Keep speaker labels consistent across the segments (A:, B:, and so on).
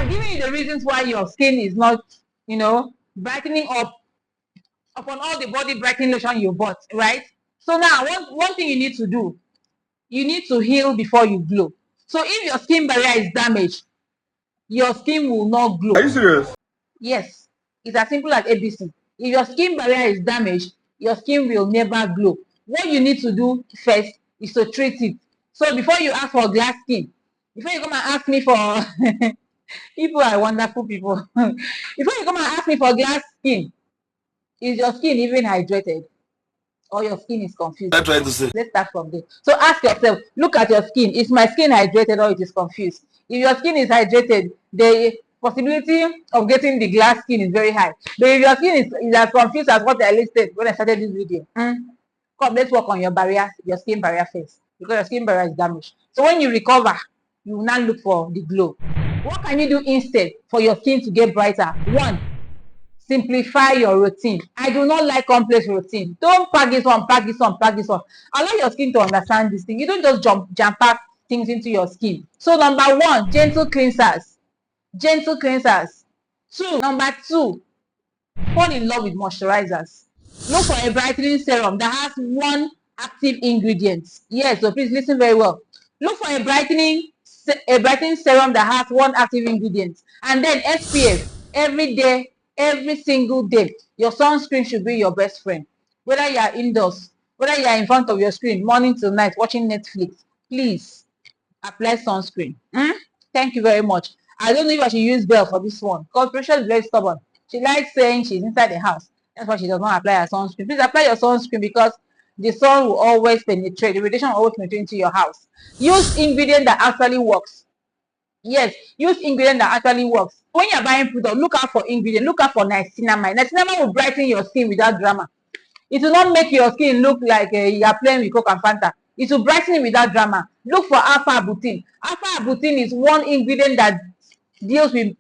A: I've given you the reasons why your skin is not, brightening up upon all the body brightening lotion you bought, right? So now, one thing you need to do, you need to heal before you glow. So if your skin barrier is damaged, your skin will not glow.
B: Are you serious?
A: Yes, it's as simple as ABC. If your skin barrier is damaged, your skin will never glow. What you need to do first is to treat it. So before you ask for glass skin, before you come and ask me for people are wonderful people. Before you come and ask me for glass skin, is your skin even hydrated? Or your skin is confused?
B: I'm trying to say.
A: Let's start from there. So ask yourself, look at your skin. Is my skin hydrated or it is confused? If your skin is hydrated, the possibility of getting the glass skin is very high. But if your skin is as confused as what I listed when I started this video, come, let's work on your barrier, your skin barrier first, because your skin barrier is damaged. So when you recover, you will now look for the glow. What can you do instead for your skin to get brighter? One, simplify your routine. I do not like complex routine. Don't pack this one, pack this one, pack this one. Allow your skin to understand this thing. You don't just jump pack things into your skin. So number one, gentle cleansers. Gentle cleansers. Number two, fall in love with moisturizers. Look for a brightening serum that has one active ingredient. Yes, so please listen very well. Look for a brightening serum that has one active ingredient. And then SPF every day, every single day. Your sunscreen should be your best friend. Whether you are indoors, whether you are in front of your screen, morning to night, watching Netflix, please apply sunscreen. Thank you very much. I don't know if I should use Belle for this one, because Precious is very stubborn. She likes saying she's inside the house. That's why she does not apply her sunscreen. Please apply your sunscreen, because the sun will always penetrate. The radiation will always penetrate into your house. Use ingredient that actually works. Yes, use ingredient that actually works. When you're buying product, look out for ingredient. Look out for niacinamide. Niacinamide will brighten your skin without drama. It will not make your skin look like you're playing with Coke and Fanta. It will brighten it without drama. Look for alpha-arbutin. Alpha-arbutin is one ingredient that deals with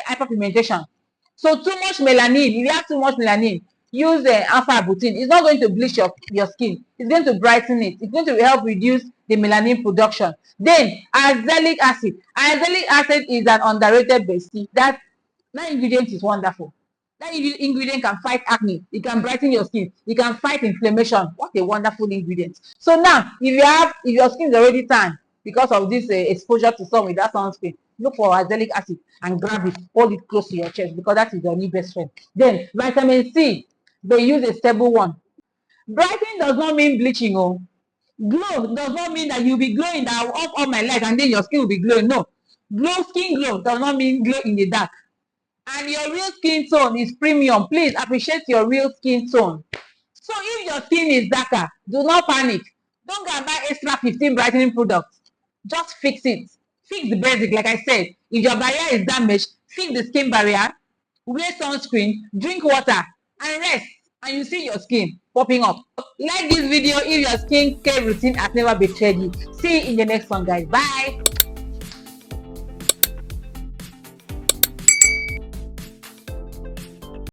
A: hyperpigmentation. So too much melanin, if you have too much melanin, use alpha-arbutin. It's not going to bleach your skin. It's going to brighten it. It's going to help reduce the melanin production. Then azelaic acid. Azelaic acid is an underrated bestie. That ingredient is wonderful. That ingredient can fight acne. It can brighten your skin. It can fight inflammation. What a wonderful ingredient. So now, if your skin is already tan because of this exposure to sun without sunscreen, look for azelaic acid and grab it, hold it close to your chest, because that is your new best friend. Then vitamin C, they use a stable one. Brightening does not mean bleaching. Glow does not mean that you'll be glowing that off all my light and then your skin will be glowing. No, skin glow does not mean glow in the dark. And your real skin tone is premium. Please appreciate your real skin tone. So if your skin is darker, do not panic. Don't go and buy extra 15 brightening products. Just fix it. Fix the basic, like I said. If your barrier is damaged, fix the skin barrier, wear sunscreen, drink water, and rest. And you see your skin popping up. Like this video if your skincare routine has never betrayed you. See you in the next one, guys. Bye.